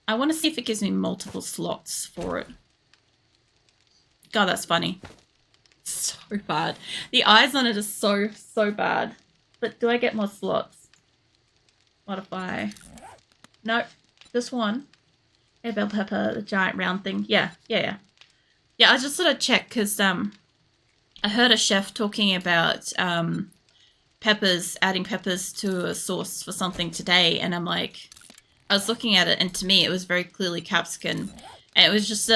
I want to see if it gives me multiple slots for it. God, that's funny. So bad. The eyes on it are so bad. But do I get more slots? Modify. Nope. Just one. Yeah, bell pepper, the giant round thing. Yeah. Yeah, I just sort of checked because I heard a chef talking about peppers, adding peppers to a sauce for something today, and I'm like, I was looking at it, and to me, it was very clearly capsicum, and it's just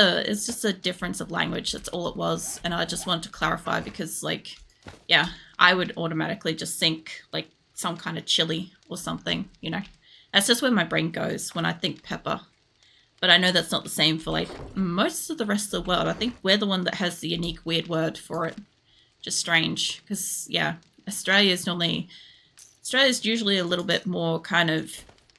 a difference of language. That's all it was, and I just wanted to clarify because, like, yeah, I would automatically just think like some kind of chili or something, you know. That's just where my brain goes when I think pepper. But I know that's not the same for like most of the rest of the world. I think we're the one that has the unique weird word for it. Just strange, because yeah, Australia's usually a little bit more kind of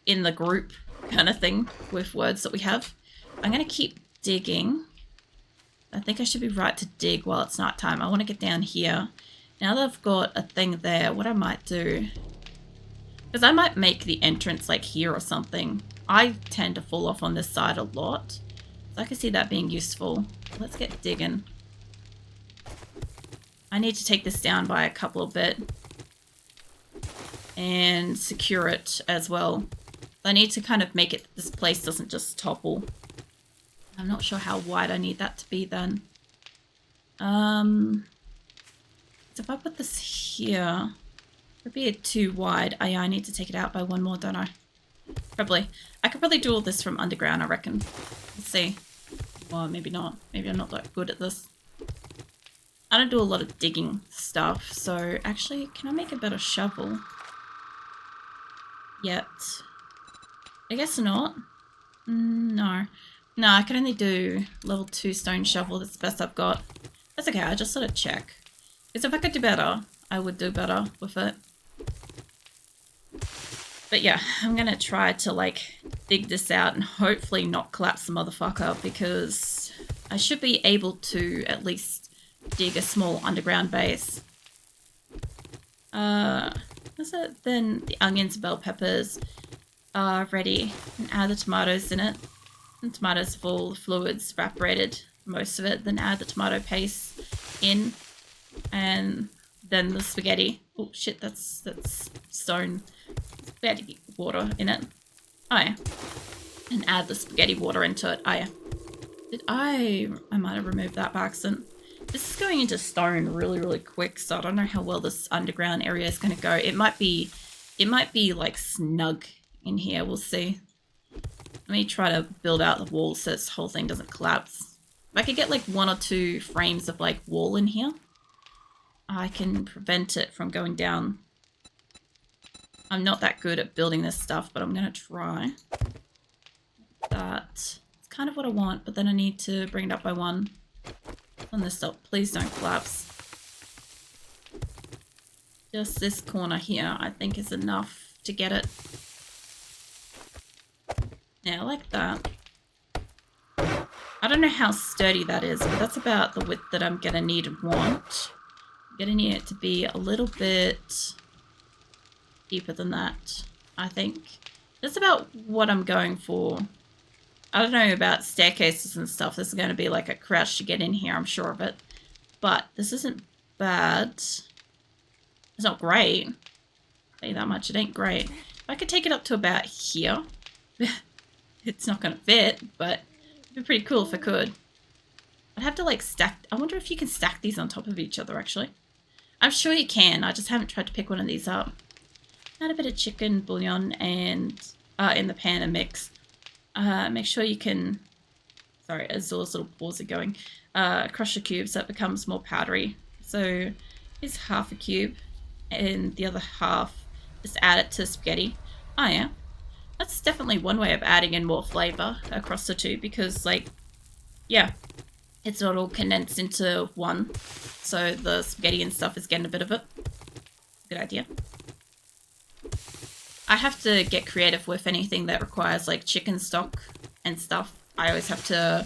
in the group kind of thing with words that we have. I'm gonna keep digging. I think I should be right to dig while it's night time. I want to get down here. Now that I've got a thing there, what I might do, because I might make the entrance like here or something. I tend to fall off on this side a lot, so I can see that being useful. Let's get digging. I need to take this down by a couple of bit and secure it as well. I need to kind of make it, this place doesn't just topple. I'm not sure how wide I need that to be then. So if I put this here, it would be too wide. I need to take it out by one more, don't I? Probably. I could probably do all this from underground, I reckon. Let's see. Or maybe not. Maybe I'm not that good at this. I don't do a lot of digging stuff, so actually, can I make a better shovel? Yet. I guess not. No. No, I can only do level 2 stone shovel. That's the best I've got. That's okay, I just sort of check. Because if I could do better, I would do better with it. But yeah, I'm going to try to like dig this out and hopefully not collapse the motherfucker, because I should be able to at least dig a small underground base. That's it. Then the onions and bell peppers are ready, and add the tomatoes in it. And tomatoes full, fluids evaporated, most of it. Then add the tomato paste in, and then the spaghetti. Oh shit, that's stone. Spaghetti water in it. Oh yeah. And add the spaghetti water into it. Oh yeah. I might have removed that by accident. This is going into stone really quick, so I don't know how well this underground area is going to go. It might be like snug in here. We'll see. Let me try to build out the wall so this whole thing doesn't collapse. If I could get like 1 or 2 frames of like wall in here, I can prevent it from going down. I'm not that good at building this stuff, but I'm going to try. That's kind of what I want, but then I need to bring it up by 1. On this up, please don't collapse. Just this corner here, I think, is enough to get it. Yeah, like that. I don't know how sturdy that is, but that's about the width that I'm gonna need and want. I'm gonna need it to be a little bit deeper than that, I think. That's about what I'm going for. I don't know about staircases and stuff. This is going to be like a crouch to get in here, I'm sure of it. But this isn't bad. It's not great. I'll tell you that much, it ain't great. If I could take it up to about here. It's not going to fit, but it'd be pretty cool if I could. I'd have to like stack. I wonder if you can stack these on top of each other, actually. I'm sure you can. I just haven't tried to pick one of these up. Add a bit of chicken bouillon and in the pan and mix. Make sure you can, sorry, as those little paws are going, crush the cube so it becomes more powdery. So here's half a cube, and the other half, just add it to spaghetti. Oh yeah, that's definitely one way of adding in more flavor across the two, because like, yeah, it's not all condensed into one. So the spaghetti and stuff is getting a bit of it. Good idea. I have to get creative with anything that requires like chicken stock and stuff. I always have to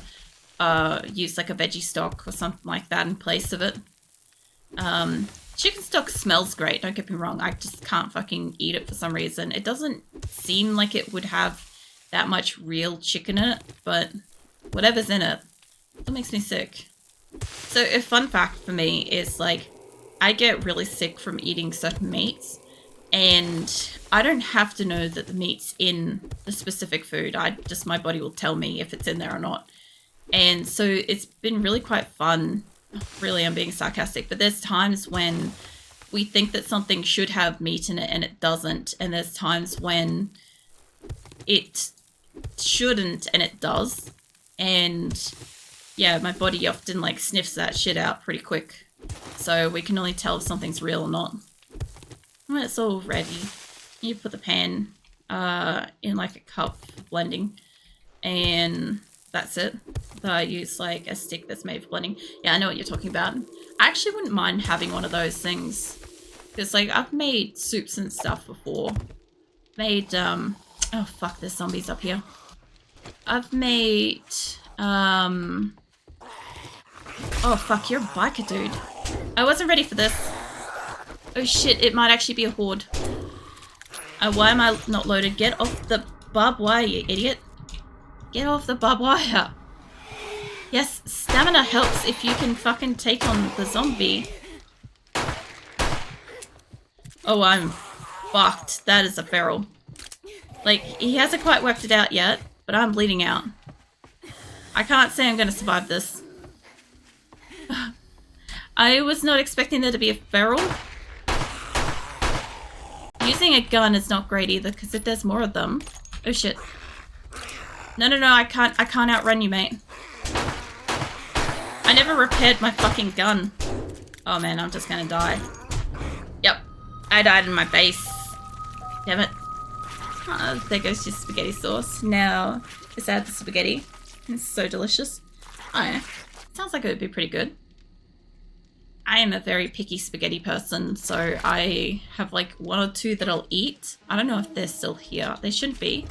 use like a veggie stock or something like that in place of it. Chicken stock smells great, don't get me wrong. I just can't fucking eat it for some reason. It doesn't seem like it would have that much real chicken in it, but whatever's in it, it makes me sick. So a fun fact for me is like, I get really sick from eating certain meats, and I don't have to know that the meat's in the specific food. My body will tell me if it's in there or not. And so it's been really quite fun. Really, I'm being sarcastic, but there's times when we think that something should have meat in it and it doesn't. And there's times when it shouldn't and it does. And yeah, my body often like sniffs that shit out pretty quick. So we can only tell if something's real or not. When it's all ready, you put the pan in like a cup for blending, and that's it. So I use like a stick that's made for blending. Yeah, I know what you're talking about. I actually wouldn't mind having one of those things, because like I've made soups and stuff before. Made oh fuck, there's zombies up here. I've made oh fuck, you're a biker, dude. I wasn't ready for this. Oh shit, it might actually be a horde. Why am I not loaded? Get off the barbed wire, you idiot. Get off the barbed wire. Yes, stamina helps if you can fucking take on the zombie. Oh, I'm fucked. That is a feral. Like, he hasn't quite worked it out yet, but I'm bleeding out. I can't say I'm gonna survive this. I was not expecting there to be a feral. Using a gun is not great either, because if there's more of them... Oh shit. No, I can't outrun you, mate. I never repaired my fucking gun. Oh man, I'm just gonna die. Yep. I died in my base. Damn it. Oh, there goes your spaghetti sauce. Now, let's add the spaghetti. It's so delicious. Oh yeah. Sounds like it would be pretty good. I am a very picky spaghetti person, so I have like one or two that I'll eat. I don't know if they're still here. They shouldn't be.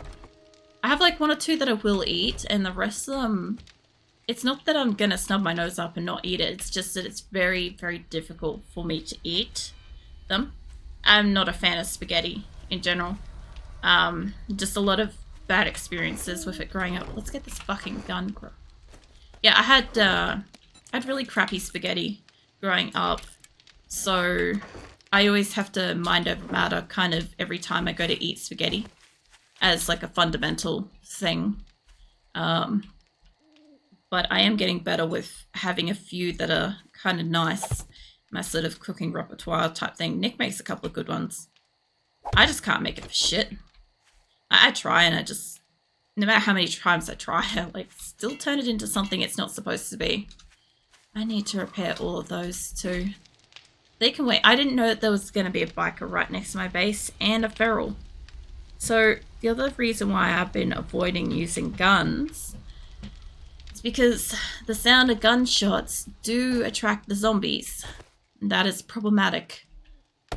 I have like one or two that I will eat, and the rest of them, it's not that I'm gonna snub my nose up and not eat it. It's just that it's very, very difficult for me to eat them. I'm not a fan of spaghetti in general. Just a lot of bad experiences with it growing up. Let's get this fucking gun. Yeah, I had really crappy spaghetti growing up, so I always have to mind over matter kind of every time I go to eat spaghetti as like a fundamental thing. But I am getting better with having a few that are kind of nice, my sort of cooking repertoire type thing. Nick makes a couple of good ones. I just can't make it for shit. I try, and I just, no matter how many times I try, I like still turn it into something it's not supposed to be. I need to repair all of those too. They can wait. I didn't know that there was going to be a biker right next to my base and a feral. So the other reason why I've been avoiding using guns is because the sound of gunshots do attract the zombies. That is problematic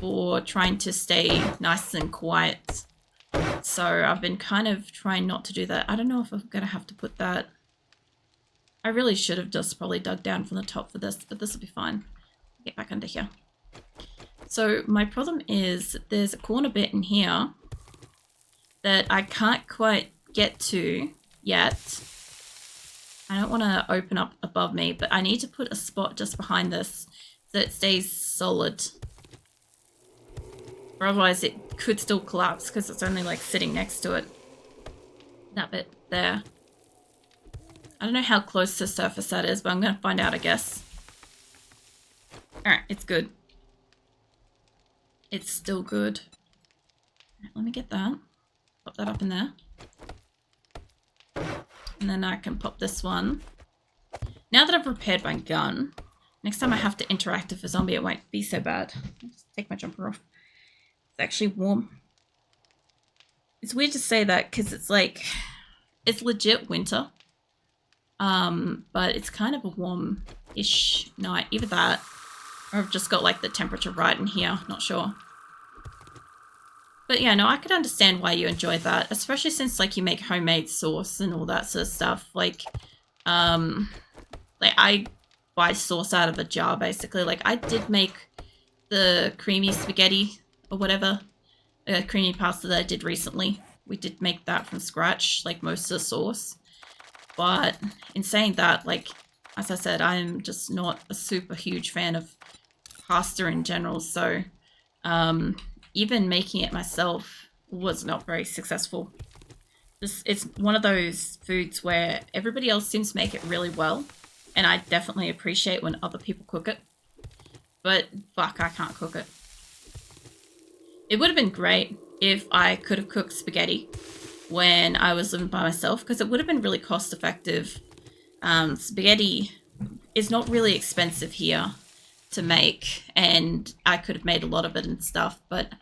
for trying to stay nice and quiet. So I've been kind of trying not to do that. I don't know if I'm going to have to put that. I really should have just probably dug down from the top for this, but this will be fine. Get back under here. So my problem is there's a corner bit in here that I can't quite get to yet. I don't want to open up above me, but I need to put a spot just behind this so it stays solid. Or otherwise it could still collapse because it's only like sitting next to it. That bit there. I don't know how close to the surface that is, but I'm going to find out, I guess. Alright, it's good. It's still good. Right, let me get that. Pop that up in there. And then I can pop this one. Now that I've repaired my gun, next time I have to interact with a zombie, it won't be so bad. I'll just take my jumper off. It's actually warm. It's weird to say that because it's like, it's legit winter. But it's kind of a warm-ish night. Either that, or I've just got like the temperature right in here. Not sure. But yeah, no, I could understand why you enjoy that, especially since like you make homemade sauce and all that sort of stuff. Like I buy sauce out of a jar basically. Like I did make the creamy spaghetti or whatever, creamy pasta that I did recently. We did make that from scratch, like most of the sauce. But in saying that, like, as I said, I'm just not a super huge fan of pasta in general. So even making it myself was not very successful. It's one of those foods where everybody else seems to make it really well. And I definitely appreciate when other people cook it. But fuck, I can't cook it. It would have been great if I could have cooked spaghetti when I was living by myself, because it would have been really cost effective. Spaghetti is not really expensive here to make, and I could have made a lot of it and stuff, but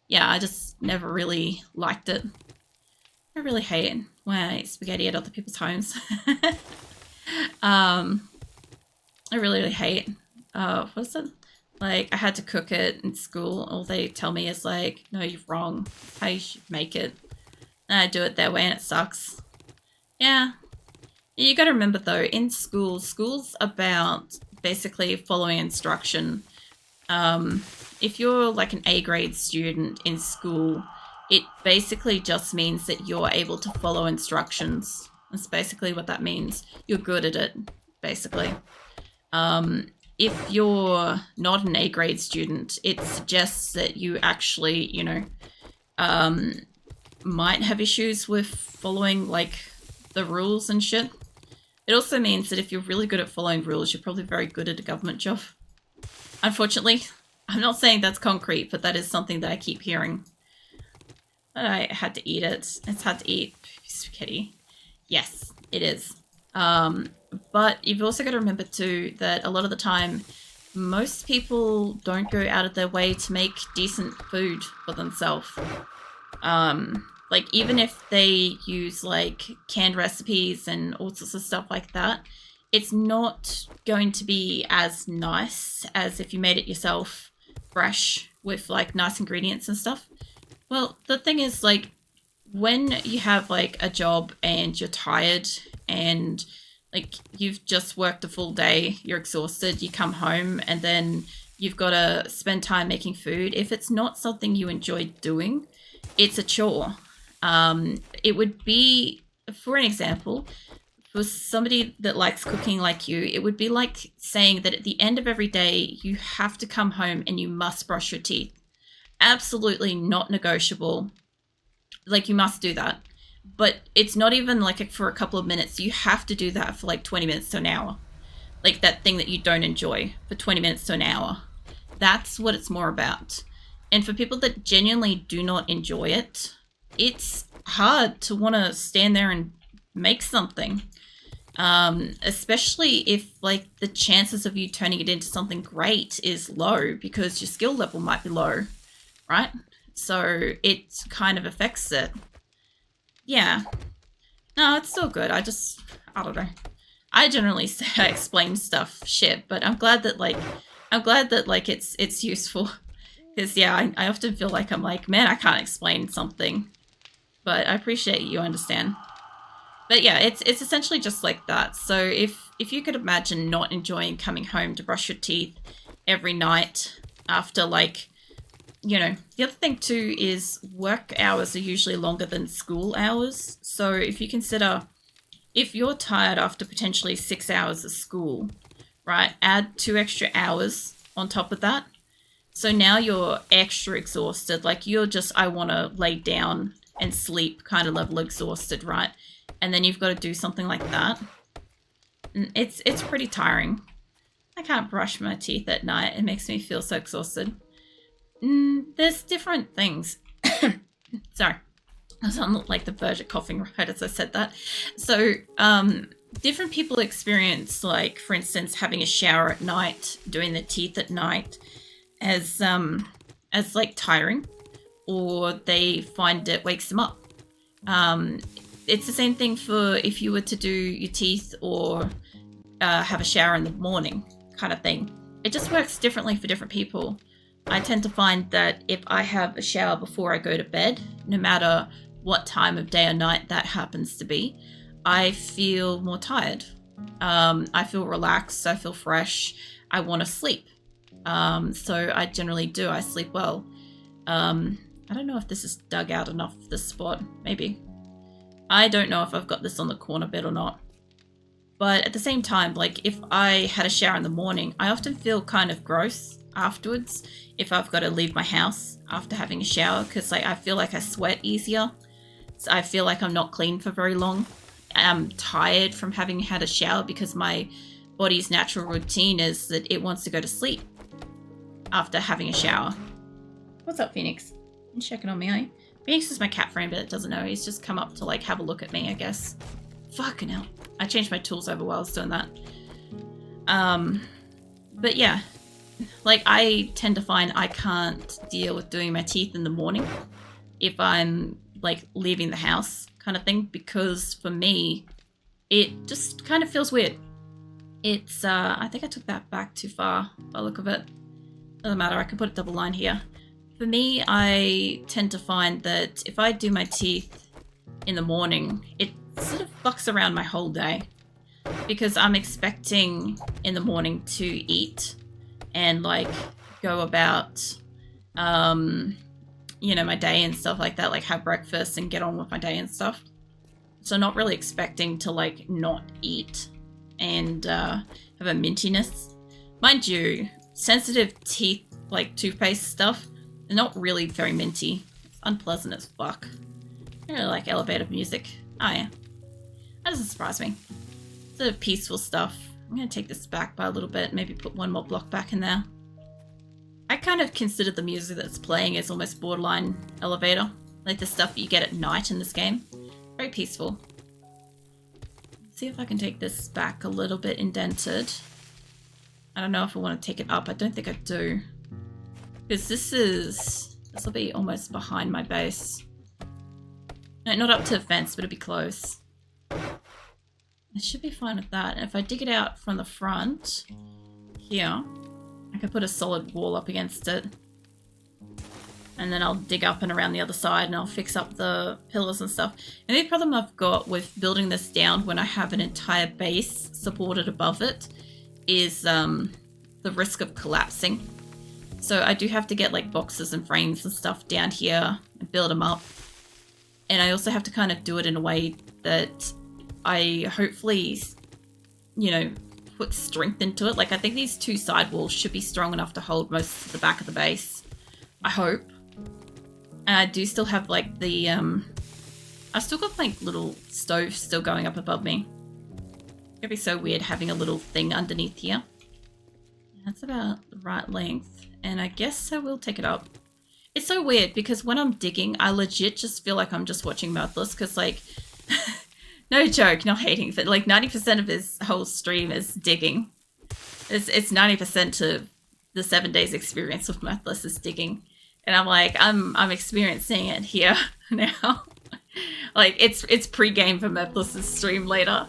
yeah, I just never really liked it. I really hate when I eat spaghetti at other people's homes. I really, really hate, what is it? Like, I had to cook it in school. All they tell me is like, no, you're wrong. That's how you should make it. And I do it their way and it sucks. Yeah. You gotta remember though, in school's about basically following instruction. If you're like an A grade student in school, it basically just means that you're able to follow instructions. That's basically what that means. You're good at it, basically. If you're not an A grade student, it suggests that you actually, you know, might have issues with following like the rules and shit. It also means that if you're really good at following rules, you're probably very good at a government job. Unfortunately, I'm not saying that's concrete, but that is something that I keep hearing. But I had to eat it. It's hard to eat spaghetti. Yes, it is. But you've also got to remember too that a lot of the time, most people don't go out of their way to make decent food for themselves. Like, even if they use like canned recipes and all sorts of stuff like that, it's not going to be as nice as if you made it yourself fresh with like nice ingredients and stuff. Well, the thing is, like, when you have like a job and you're tired and like you've just worked a full day, you're exhausted, you come home and then you've got to spend time making food. If it's not something you enjoy doing, it's a chore. It would be, for an example, for somebody that likes cooking like you, it would be like saying that at the end of every day, you have to come home and you must brush your teeth. Absolutely not negotiable. Like, you must do that. But it's not even like for a couple of minutes. You have to do that for like 20 minutes to an hour. Like that thing that you don't enjoy for 20 minutes to an hour. That's what it's more about. And for people that genuinely do not enjoy it, it's hard to want to stand there and make something. Especially if like the chances of you turning it into something great is low because your skill level might be low, right? So it kind of affects it. Yeah. No, it's still good. I don't know. I generally say I explain stuff shit, but I'm glad that it's useful. Because yeah, I often feel like I'm like, man, I can't explain something. But I appreciate you understand. But yeah, it's essentially just like that. So if you could imagine not enjoying coming home to brush your teeth every night after like, you know, the other thing too is work hours are usually longer than school hours. So if you consider, if you're tired after potentially 6 hours of school, right, add 2 extra hours on top of that. So now you're extra exhausted. Like you're just, I want to lay down and sleep kind of level exhausted, right? And then you've got to do something like that. And it's pretty tiring. I can't brush my teeth at night. It makes me feel so exhausted. There's different things. Sorry. I was on like the verge of coughing right as I said that. So, different people experience, like, for instance, having a shower at night, doing the teeth at night as like tiring, or they find it wakes them up. It's the same thing for if you were to do your teeth or have a shower in the morning kind of thing. It just works differently for different people. I tend to find that if I have a shower before I go to bed, no matter what time of day or night that happens to be, I feel more tired. I feel relaxed, I feel fresh, I want to sleep. So I generally do, I sleep well. I don't know if this is dug out enough, this spot. Maybe. I don't know if I've got this on the corner bit or not. But at the same time, like, if I had a shower in the morning, I often feel kind of gross afterwards if I've got to leave my house after having a shower, because like I feel like I sweat easier. So I feel like I'm not clean for very long. I'm tired from having had a shower because my body's natural routine is that it wants to go to sleep after having a shower. What's up, Phoenix? You're checking on me, eh? Phoenix is my cat friend, but it doesn't know. He's just come up to like have a look at me, I guess. Fucking hell. I changed my tools over while I was doing that. But yeah, like I tend to find I can't deal with doing my teeth in the morning if I'm like leaving the house kind of thing, because for me, it just kind of feels weird. It's, I think I took that back too far by the look of it. Doesn't matter, I can put a double line here. For me, I tend to find that if I do my teeth in the morning, it sort of fucks around my whole day, because I'm expecting in the morning to eat and like go about you know, my day and stuff like that, like have breakfast and get on with my day and stuff. So not really expecting to like not eat and have a mintiness. Mind you, sensitive teeth, like toothpaste stuff, they're not really very minty. It's unpleasant as fuck. I really like elevator music. Oh yeah. That doesn't surprise me. It's a peaceful stuff. I'm going to take this back by a little bit, maybe put one more block back in there. I kind of consider the music that's playing as almost borderline elevator. Like the stuff that you get at night in this game. Very peaceful. Let's see if I can take this back a little bit indented. I don't know if I want to take it up. I don't think I do. Because this will be almost behind my base. No, not up to the fence, but it'll be close. I should be fine with that. And if I dig it out from the front, here, I can put a solid wall up against it. And then I'll dig up and around the other side and I'll fix up the pillars and stuff. And the problem I've got with building this down when I have an entire base supported above it is the risk of collapsing. So I do have to get like boxes and frames and stuff down here and build them up. And I also have to kind of do it in a way that I hopefully, you know, put strength into it. Like I think these two side walls should be strong enough to hold most of the back of the base. I hope. And I do still have like the, I still got like little stove still going up above me. It'd be so weird having a little thing underneath here. That's about the right length. And I guess I will take it up. It's so weird because when I'm digging, I legit just feel like I'm just watching Mirthless because like, no joke, not hating, but like 90% of his whole stream is digging. It's 90% of the 7 days experience with Mirthless is digging. And I'm like, I'm experiencing it here now. Like it's pre-game for Mirthless's stream later.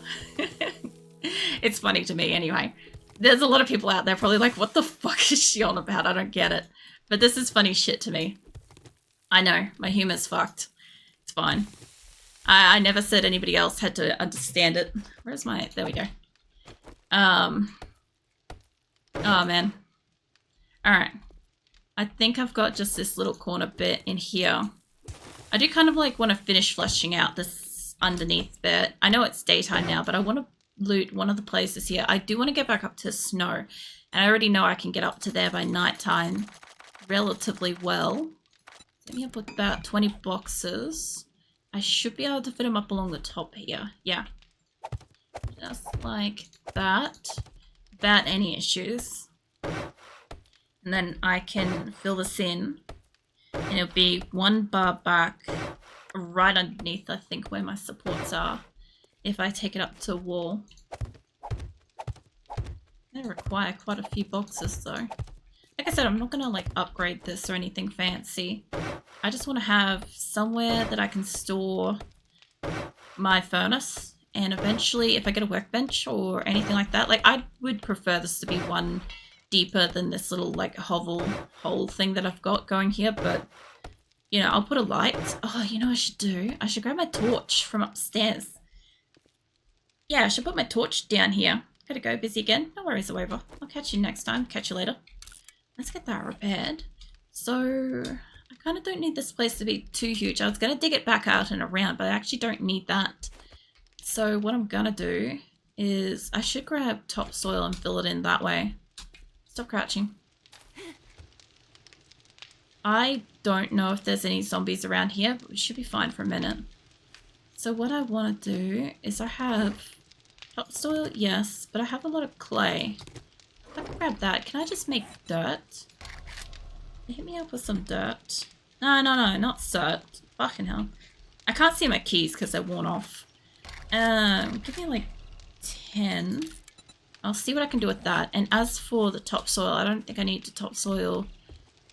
It's funny to me anyway. There's a lot of people out there probably like, what the fuck is she on about? I don't get it. But this is funny shit to me. I know, my humor's fucked. It's fine. I never said anybody else had to understand it. Where's my... There we go. Oh, man. Alright. I think I've got just this little corner bit in here. I do kind of like want to finish fleshing out this underneath bit. I know it's daytime now, but I want to loot one of the places here. I do want to get back up to snow. And I already know I can get up to there by nighttime relatively well. Let me put about 20 boxes. I should be able to fit them up along the top here. Yeah. Just like that. Without any issues. And then I can fill this in. And it'll be one bar back right underneath, I think, where my supports are. If I take it up to a wall. They require quite a few boxes though. Like I said, I'm not going to like upgrade this or anything fancy. I just want to have somewhere that I can store my furnace. And eventually, if I get a workbench or anything like that, like I would prefer this to be one deeper than this little like hovel hole thing that I've got going here. But, you know, I'll put a light. Oh, you know what I should do? I should grab my torch from upstairs. Yeah, I should put my torch down here. Gotta go, busy again. No worries, over. I'll catch you next time. Catch you later. Let's get that repaired. So, I kind of don't need this place to be too huge. I was going to dig it back out and around, but I actually don't need that. So what I'm going to do is I should grab topsoil and fill it in that way. Stop crouching. I don't know if there's any zombies around here, but we should be fine for a minute. So what I want to do is I have topsoil, yes, but I have a lot of clay. If I can grab that, can I just make dirt? Hit me up with some dirt. No, not dirt. Fucking hell. I can't see my keys because they're worn off. Give me like 10. I'll see what I can do with that. And as for the topsoil, I don't think I need to topsoil.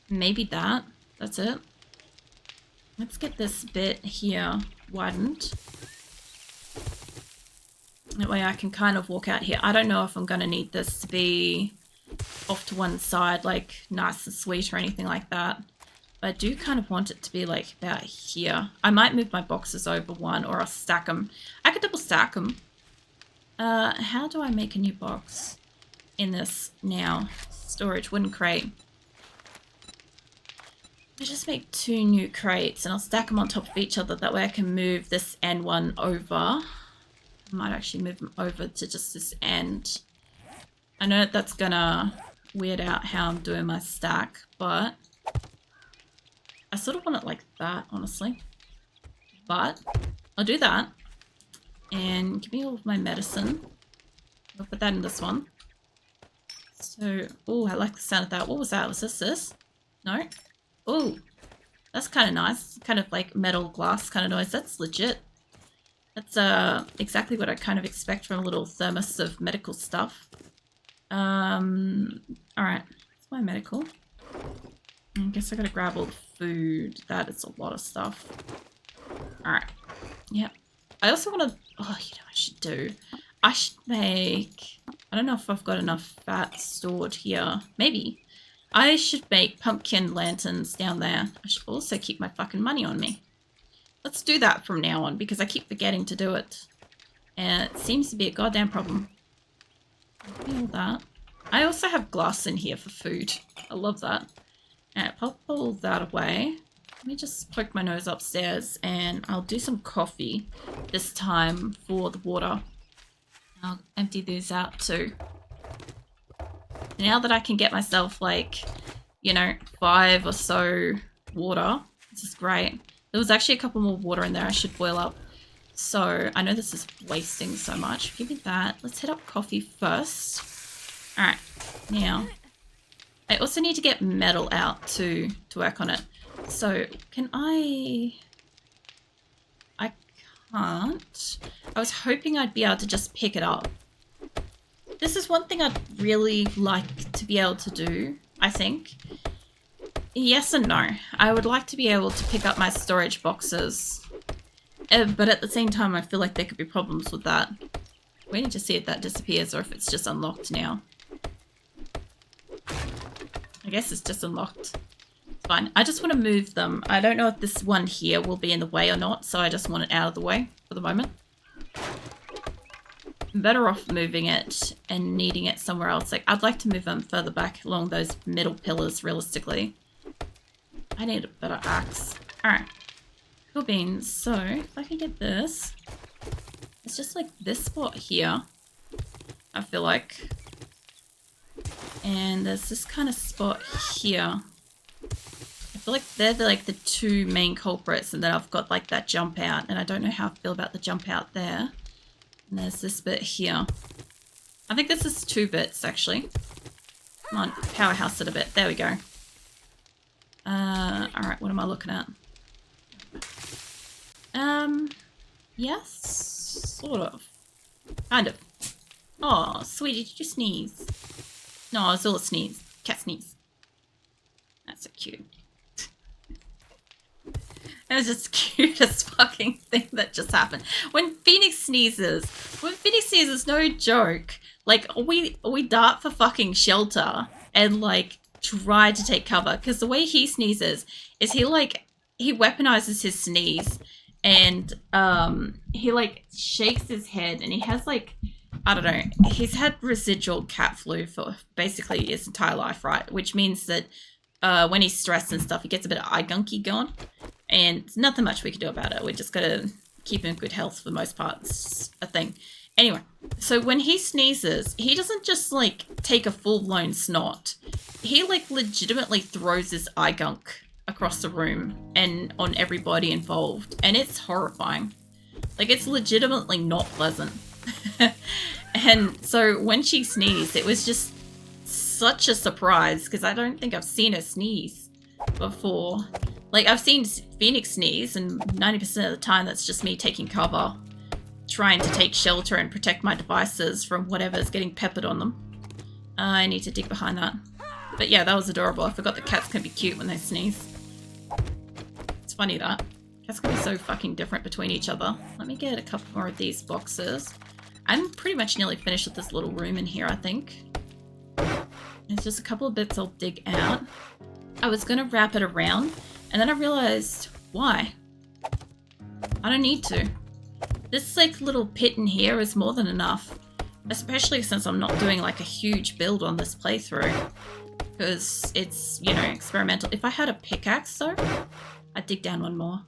Maybe that. That's it. Let's get this bit here widened. That way I can kind of walk out here. I don't know if I'm going to need this to be off to one side, like nice and sweet or anything like that. But I do kind of want it to be like about here. I might move my boxes over one or I'll stack them. I could double stack them. How do I make a new box in this now? Storage, wooden crate. I just make 2 new crates and I'll stack them on top of each other. That way I can move this end one over. I might actually move them over to just this end. I know that's gonna weird out how I'm doing my stack, but I sort of want it like that, honestly. But I'll do that. And give me all of my medicine. I'll put that in this one. So, oh, I like the sound of that. What was that? Was this? No? Oh, that's kind of nice. Kind of like metal glass kind of noise. That's legit. That's exactly what I kind of expect from a little thermos of medical stuff. Alright. That's my medical. I guess I gotta grab all the food. That is a lot of stuff. Alright. Yep. I also want to... Oh, you know what I should do? I should make... I don't know if I've got enough fat stored here. Maybe. I should make pumpkin lanterns down there. I should also keep my fucking money on me. Let's do that from now on because I keep forgetting to do it. And it seems to be a goddamn problem. All that. I also have glass in here for food. I love that. And pop all that away. Let me just poke my nose upstairs and I'll do some coffee this time for the water. I'll empty these out too. Now that I can get myself like, you know, 5 or so water, this is great. There was actually a couple more water in there I should boil up. So I know this is wasting so much. Give me that. Let's hit up coffee first. Alright, now I also need to get metal out to work on it. So can I can't. I was hoping I'd be able to just pick it up. This is one thing I'd really like to be able to do, I think. Yes and no. I would like to be able to pick up my storage boxes. But at the same time, I feel like there could be problems with that. We need to see if that disappears or if it's just unlocked now. I guess it's just unlocked. Fine. I just want to move them. I don't know if this one here will be in the way or not, so I just want it out of the way for the moment. I'm better off moving it and needing it somewhere else. Like, I'd like to move them further back along those middle pillars, realistically. I need a better axe. Alright. Cool beans. So, if I can get this. It's just like this spot here. I feel like. And there's this kind of spot here. I feel like they're like the 2 main culprits, and then I've got like that jump out, and I don't know how I feel about the jump out there. And there's this bit here. I think this is 2 bits actually. Come on, powerhouse it a bit. There we go. Alright, what am I looking at? Yes, sort of. Kind of. Oh, sweetie, did you sneeze? No, it's all a sneeze. Cat sneeze. That's so cute. It was just the cutest fucking thing that just happened. When Phoenix sneezes, no joke. Like, we dart for fucking shelter and like try to take cover, because the way he sneezes is he weaponizes his sneeze, and he like shakes his head, and he has like, I don't know, he's had residual cat flu for basically his entire life, right? Which means that when he's stressed and stuff, he gets a bit of eye gunky going. And nothing much we can do about it. We're just gonna keep him in good health for the most part. It's a thing. Anyway, so when he sneezes, he doesn't just, like, take a full-blown snot. He, like, legitimately throws his eye gunk across the room and on everybody involved. And it's horrifying. Like, it's legitimately not pleasant. And so when she sneezed, it was just such a surprise because I don't think I've seen her sneeze before. Like, I've seen Phoenix sneeze, and 90% of the time that's just me taking cover, trying to take shelter and protect my devices from whatever's getting peppered on them. I need to dig behind that. But yeah, that was adorable. I forgot that cats can be cute when they sneeze. It's funny that. Cats can be so fucking different between each other. Let me get a couple more of these boxes. I'm pretty much nearly finished with this little room in here, I think. There's just a couple of bits I'll dig out. I was going to wrap it around, and then I realized, why? I don't need to. This, like, little pit in here is more than enough. Especially since I'm not doing, like, a huge build on this playthrough. Because it's, you know, experimental. If I had a pickaxe, though, I'd dig down one more.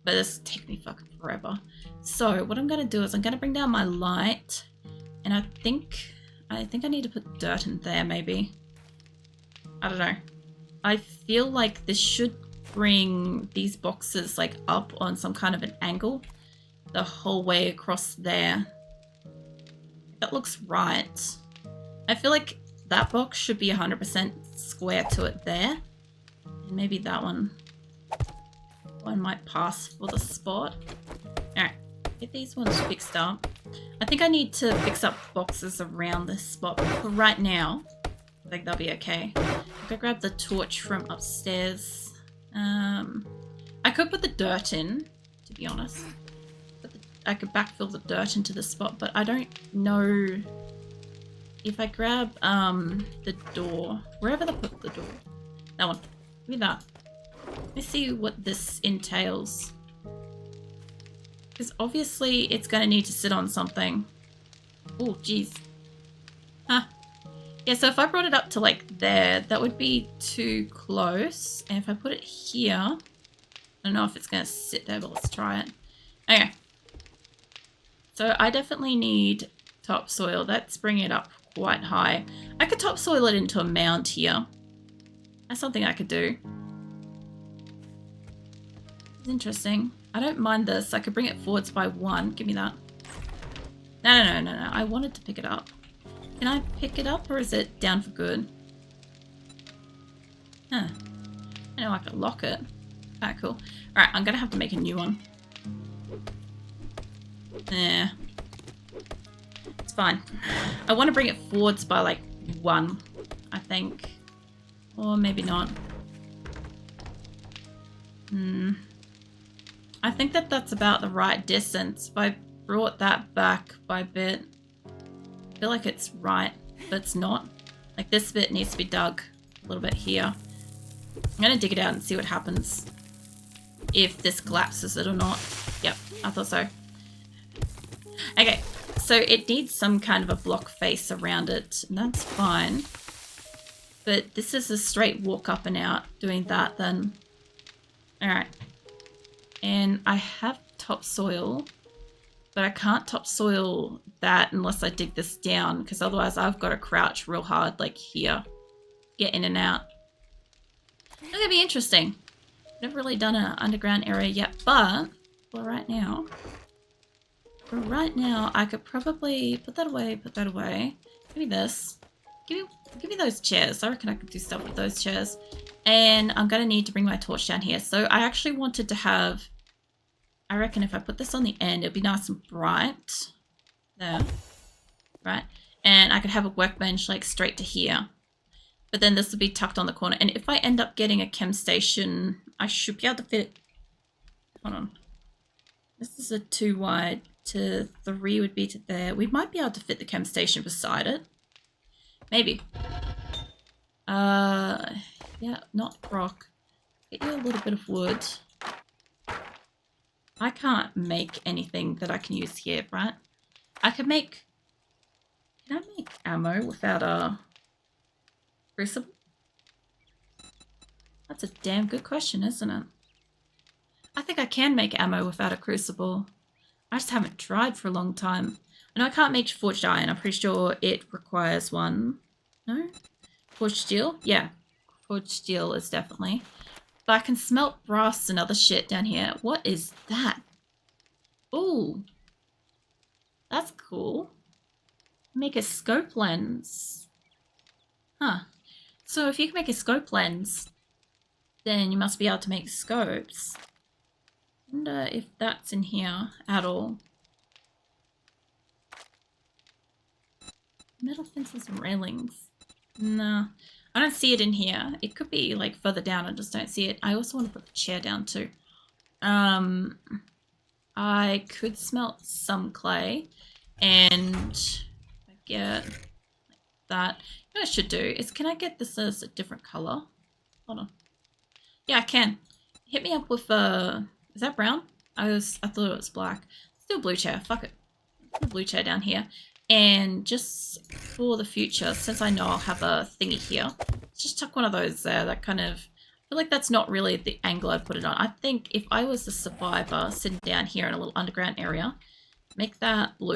But this would take me fucking forever. So, what I'm going to do is I'm going to bring down my light. And I think I need to put dirt in there, maybe. I don't know. I feel like this should bring these boxes, like, up on some kind of an angle. The whole way across there. That looks right. I feel like that box should be 100% square to it there. And maybe that one might pass for the spot. Alright, get these ones fixed up. I think I need to fix up boxes around this spot. But right now, I think they'll be okay. I'm gonna grab the torch from upstairs. I could put the dirt in, to be honest. I could backfill the dirt into the spot, but I don't know if I grab the door, wherever they put the door. That one. Give me that. Let me see what this entails. Because obviously it's going to need to sit on something. Oh, jeez. Huh. Yeah, so if I brought it up to, like, there, that would be too close. And if I put it here, I don't know if it's going to sit there, but let's try it. Okay. So I definitely need topsoil. Let's bring it up quite high. I could topsoil it into a mound here. That's something I could do. It's interesting. I don't mind this. I could bring it forwards by 1. Give me that. No. I wanted to pick it up. Can I pick it up, or is it down for good? Huh. I know I could lock it. Alright, cool. Alright, I'm gonna have to make a new one. Yeah. It's fine. I want to bring it forwards by, like, 1, I think. Or maybe not. I think that that's about the right distance. If I brought that back by a bit, I feel like it's right, but it's not. Like, this bit needs to be dug a little bit here. I'm going to dig it out and see what happens. If this collapses it or not. Yep, I thought so. Okay, so it needs some kind of a block face around it, and that's fine. But this is a straight walk up and out. Doing that, then. Alright. And I have topsoil, but I can't topsoil that unless I dig this down, because otherwise I've got to crouch real hard, like here. Get in and out. It's going to be interesting. Never really done an underground area yet, but for right now, I could probably put that away, Give me this. Give me those chairs. I reckon I could do stuff with those chairs. And I'm going to need to bring my torch down here. So I actually wanted to have, I reckon if I put this on the end, it'd be nice and bright. There. Right. And I could have a workbench like straight to here. But then this would be tucked on the corner. And if I end up getting a chem station, I should be able to fit it. Hold on. This is a 2 wide to 3 would be to there. We might be able to fit the chem station beside it. Maybe. Yeah, not rock. Get you a little bit of wood. I can't make anything that I can use here, right? I could make... Can I make ammo without a crucible? That's a damn good question, isn't it? I think I can make ammo without a crucible. I just haven't tried for a long time. I know I can't make forged iron. I'm pretty sure it requires one. No? Forged steel? Yeah. Forged steel is definitely. But I can smelt brass and other shit down here. What is that? Ooh. That's cool. Make a scope lens. Huh. So if you can make a scope lens, then you must be able to make scopes. I wonder if that's in here at all. Metal fences and railings. No, I don't see it in here. It could be like further down. I just don't see it. I also want to put the chair down too. I could smelt some clay and get like that. What I should do is, can I get this as a different color? Hold on. Yeah, I can. Hit me up with is that brown? I thought it was black. Let's do a blue chair. Fuck it. Put a blue chair down here. And just for the future, since I know I'll have a thingy here, just tuck one of those there. That kind of, I feel like that's not really the angle I put it on. I think if I was a survivor sitting down here in a little underground area, make that blue.